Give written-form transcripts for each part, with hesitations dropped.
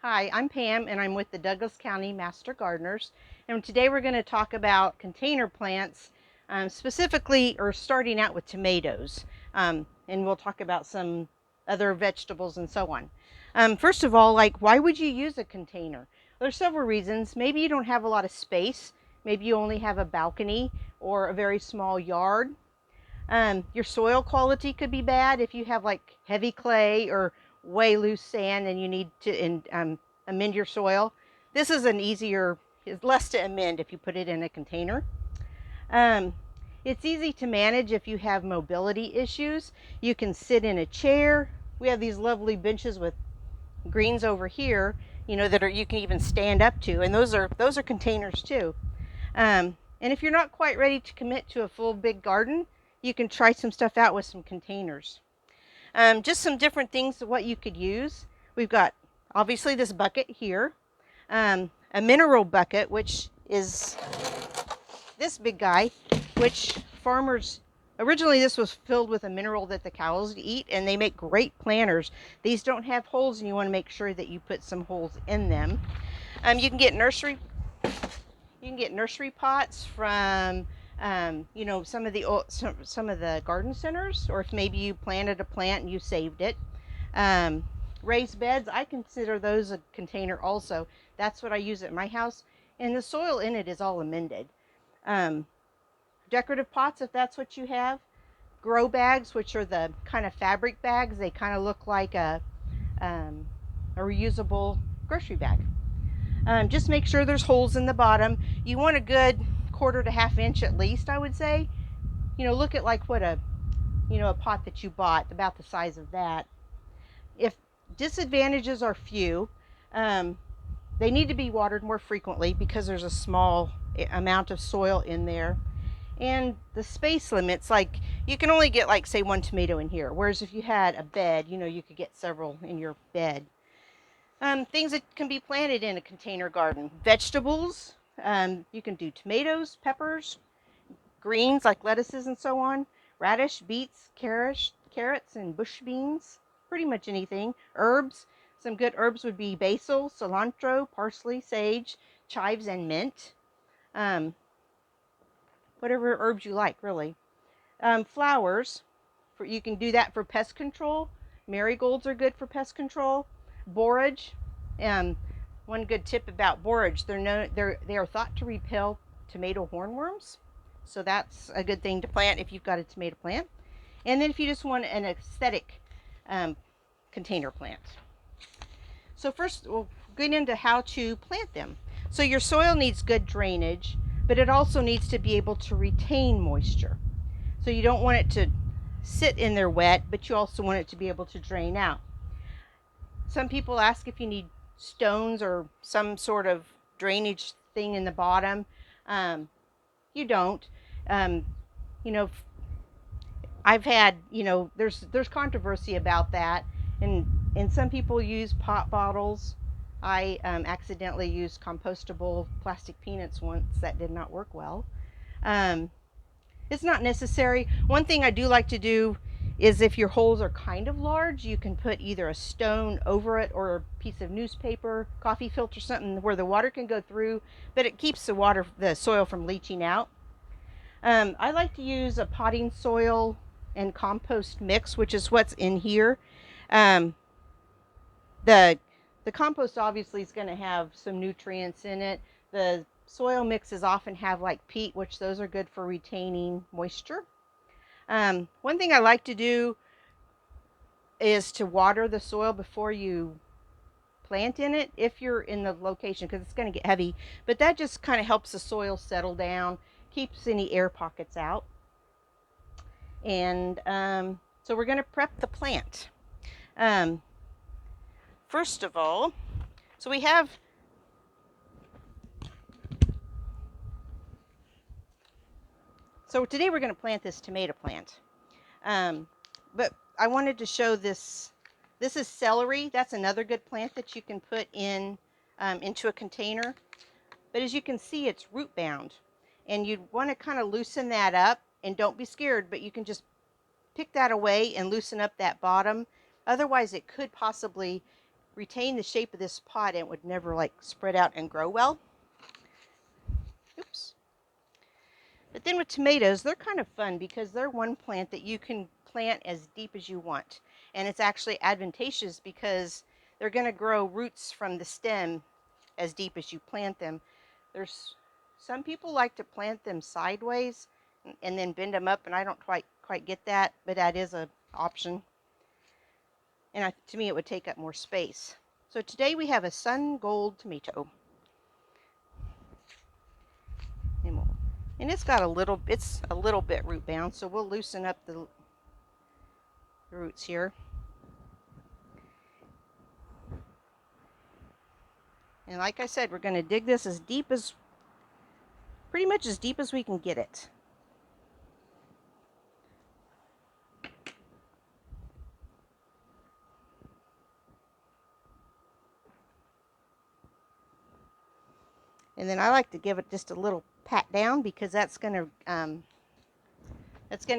Hi, I'm Pam and I'm with the Douglas County Master Gardeners, and today we're going to talk about container plants, specifically or starting out with tomatoes, and we'll talk about some other vegetables and so on. First of all, why would you use a container? There's several reasons. Maybe you don't have a lot of space. Maybe you only have a balcony or a very small yard. Your soil quality could be bad if you have like heavy clay or way loose sand and you need to amend your soil. This is it's less to amend if you put it in a container. Um, it's easy to manage if you have mobility issues. You can sit in a chair. We have these lovely benches with greens over here, that you can even stand up to, and those are containers too. And if you're not quite ready to commit to a full big garden, you can try some stuff out with some containers. Just some different things of what you could use. We've got obviously this bucket here, a mineral bucket, which is this big guy, which farmers originally this was filled with a mineral that the cows eat, and they make great planters. These don't have holes, and you want to make sure that you put some holes in them. You can get nursery pots from some of the garden centers, or if maybe you planted a plant and you saved it. Um, Raised beds, I consider those a container also. That's what I use at my house, and the soil in it is all amended. Um, Decorative pots, if that's what you have. Grow bags, which are the kind of fabric bags. They kind of look like a reusable grocery bag. Just make sure there's holes in the bottom. You want a good quarter to half inch at least, I would say. Look at like what a pot that you bought, about the size of that. If disadvantages are few, um, they need to be watered more frequently because there's a small amount of soil in there. And the space limits, like you can only get like say one tomato in here, whereas if you had a bed, you could get several in your bed. Things that can be planted in a container garden. Vegetables, you can do tomatoes, peppers, greens like lettuces and so on, radish, beets, carrots, and bush beans, pretty much anything. Herbs, some good herbs would be basil, cilantro, parsley, sage, chives, and mint. Um, whatever herbs you like, really. Flowers, you can do that for pest control. Marigolds are good for pest control. Borage, um, one good tip about borage, they are thought to repel tomato hornworms, so that's a good thing to plant if you've got a tomato plant. And then if you just want an aesthetic um, container plant. So first, we'll get into how to plant them. So your soil needs good drainage, but it also needs to be able to retain moisture. So you don't want it to sit in there wet, but you also want it to be able to drain out. Some people ask if you need stones or some sort of drainage thing in the bottom. You don't. Um, you know, I've had, there's controversy about that, and some people use pop bottles. I accidentally used compostable plastic peanuts once. That did not work well. Um, it's not necessary. One thing I do like to do is if your holes are kind of large, you can put either a stone over it or a piece of newspaper, coffee filter, something where the water can go through, but it keeps the soil from leaching out. I like to use a potting soil and compost mix, which is what's in here. Um, the the compost obviously is going to have some nutrients in it. The soil mixes often have like peat, which those are good for retaining moisture. One thing I like to do is to water the soil before you plant in it if you're in the location, because it's going to get heavy, but that just kind of helps the soil settle down, keeps any air pockets out. And so we're going to prep the plant. Um, First of all, so we have so today we're going to plant this tomato plant. But I wanted to show this. This is celery. That's another good plant that you can put in into a container. But as you can see, it's root bound, and you'd want to kind of loosen that up. And don't be scared, but you can just pick that away and loosen up that bottom. Otherwise, it could possibly retain the shape of this pot and it would never like spread out and grow well. Oops. But then with tomatoes, they're kind of fun because they're one plant that you can plant as deep as you want. And it's actually advantageous because they're going to grow roots from the stem as deep as you plant them. There's some people like to plant them sideways and then bend them up, and I don't quite get that, but that is an option. And to me, it would take up more space. So today we have a sun gold tomato. And it's got it's a little bit root bound, so we'll loosen up the roots here. And like I said, we're going to dig this pretty much as deep as we can get it. And then I like to give it just a little pat down because that's going to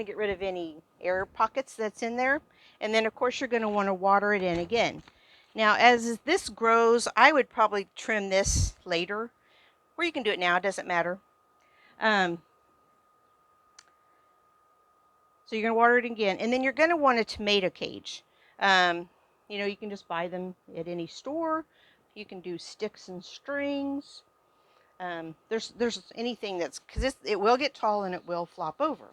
get rid of any air pockets that's in there. And then of course you're going to want to water it in again. Now as this grows, I would probably trim this later, or you can do it now, it doesn't matter. So you're going to water it again, and then you're going to want a tomato cage. You know, you can just buy them at any store. You can do sticks and strings. There's anything because it will get tall and it will flop over.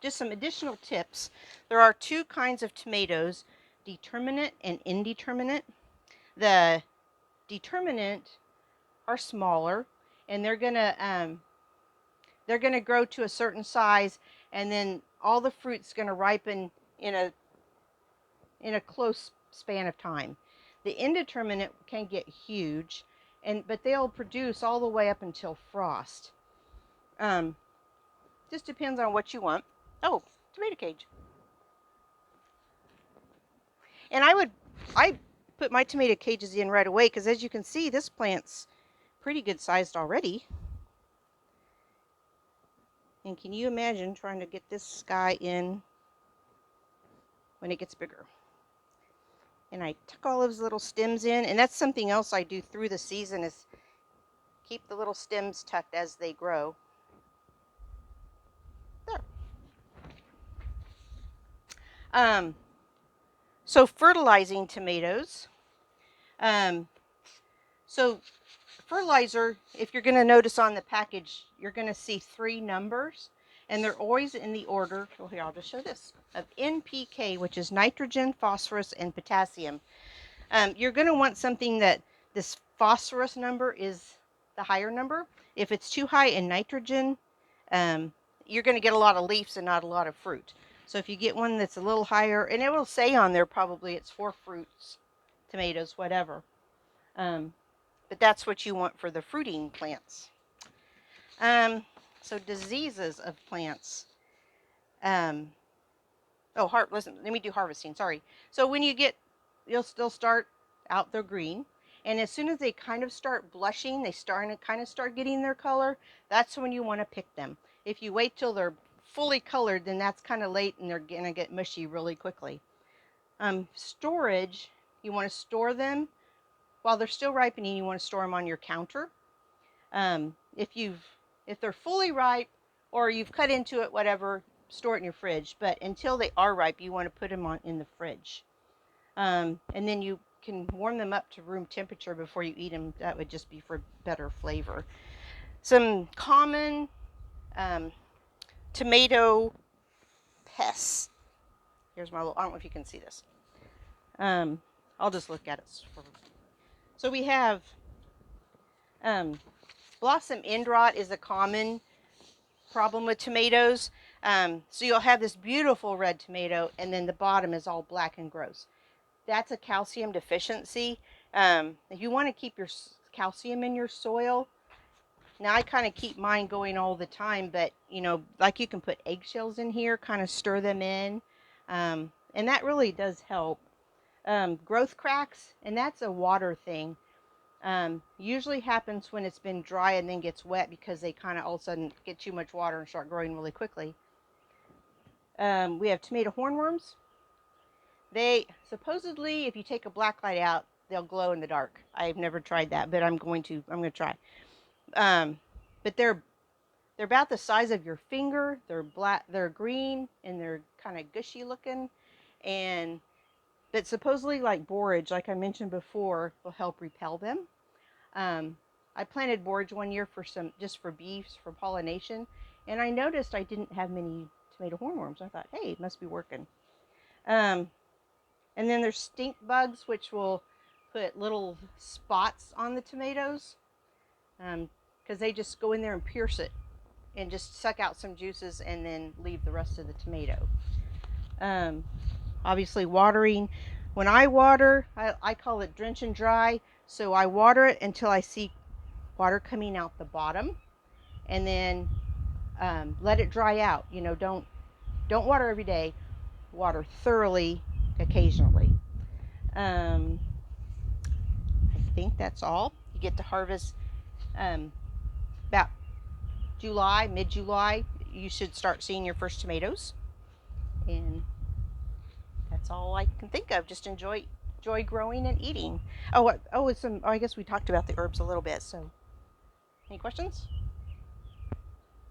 Just some additional tips. There are two kinds of tomatoes, determinate and indeterminate. The determinate are smaller, and they're gonna grow to a certain size, and then all the fruit's gonna ripen in a close span of time. The indeterminate can get huge, but they'll produce all the way up until frost. Just depends on what you want. Oh, tomato cage. And I put my tomato cages in right away because as you can see, this plant's pretty good sized already. And can you imagine trying to get this guy in when it gets bigger? And I tuck all those little stems in, and that's something else I do through the season is keep the little stems tucked as they grow. There. So fertilizing tomatoes. So fertilizer, if you're going to notice on the package, you're going to see 3 numbers, and they're always in the order, well here I'll just show this, of NPK, which is nitrogen, phosphorus, and potassium. You're going to want something that this phosphorus number is the higher number. If it's too high in nitrogen, you're going to get a lot of leaves and not a lot of fruit. So if you get one that's a little higher, and it will say on there probably it's for fruits, tomatoes, whatever. But that's what you want for the fruiting plants. So diseases of plants. Listen, let me do harvesting, sorry. So when you'll still start out they're green. And as soon as they kind of start blushing, they kind of start getting their color, that's when you want to pick them. If you wait till they're fully colored, then that's kind of late and they're going to get mushy really quickly. Storage, you want to store them while they're still ripening. You want to store them on your counter. If they're fully ripe or you've cut into it, whatever, store it in your fridge. But until they are ripe, you want to put them in the fridge. And then you can warm them up to room temperature before you eat them. That would just be for better flavor. Some common tomato pests. Here's my little, I don't know if you can see this. I'll just look at it. So we have blossom end rot is a common problem with tomatoes. So you'll have this beautiful red tomato and then the bottom is all black and gross. That's a calcium deficiency. If you want to keep your calcium in your soil, now I kind of keep mine going all the time, but like you can put eggshells in here, kind of stir them in, and that really does help. Growth cracks, and that's a water thing. Usually happens when it's been dry and then gets wet because they kind of all of a sudden get too much water and start growing really quickly. We have tomato hornworms. They supposedly, if you take a black light out, they'll glow in the dark. I've never tried that, but I'm going to. I'm going to try. Um, but they're about the size of your finger. They're black. They're green and they're kind of gushy looking. And but supposedly, like borage, like I mentioned before, will help repel them. Um, I planted borage one year for some, just for bees, for pollination, and I noticed I didn't have many tomato hornworms. I thought, hey, it must be working. Um, and then there's stink bugs, which will put little spots on the tomatoes, because they just go in there and pierce it and just suck out some juices and then leave the rest of the tomato. Um, Obviously, watering. When I water, I call it drench and dry. So I water it until I see water coming out the bottom, and then let it dry out. You know, don't water every day. Water thoroughly occasionally. Um, I think that's all. You get to harvest about July, mid-July. You should start seeing your first tomatoes, and that's all I can think of. Just enjoy growing and eating. It's some. Oh, I guess we talked about the herbs a little bit. So, any questions?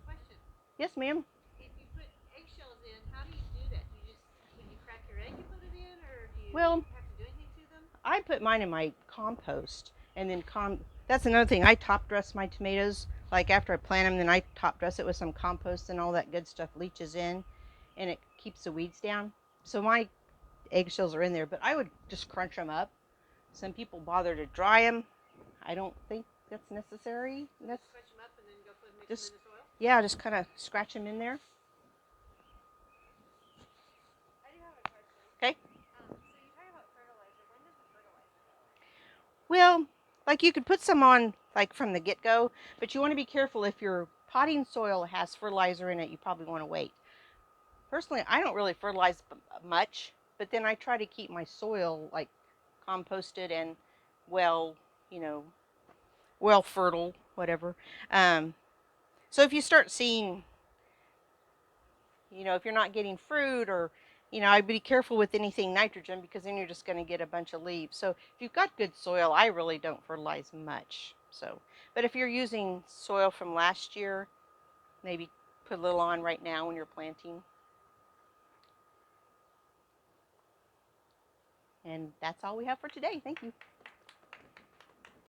Question. Yes, ma'am. If you put eggshells in, how do you do that? Do you just, when you crack your egg, you put it in, or do you Well, have to do anything to them? I put mine in my compost, and then that's another thing. I top dress my tomatoes. Like after I plant them, then I top dress it with some compost, and all that good stuff leaches in, and it keeps the weeds down. So my eggshells are in there, but I would just crunch them up. Some people bother to dry them. I don't think that's necessary. Just scratch them up and then go mix them Just, in the soil? yeah, just kind of scratch them in there. I do have a question. Okay. So you talk about fertilizer. When does the fertilizer go? Well, like you could put some on like from the get go, but you want to be careful if your potting soil has fertilizer in it. You probably want to wait. Personally, I don't really fertilize much, but then I try to keep my soil like composted and well, you know, well fertile, whatever. Um, so if you start seeing, if you're not getting fruit or, I'd be careful with anything nitrogen because then you're just going to get a bunch of leaves. So if you've got good soil, I really don't fertilize much. So, but if you're using soil from last year, maybe put a little on right now when you're planting. And that's all we have for today. Thank you.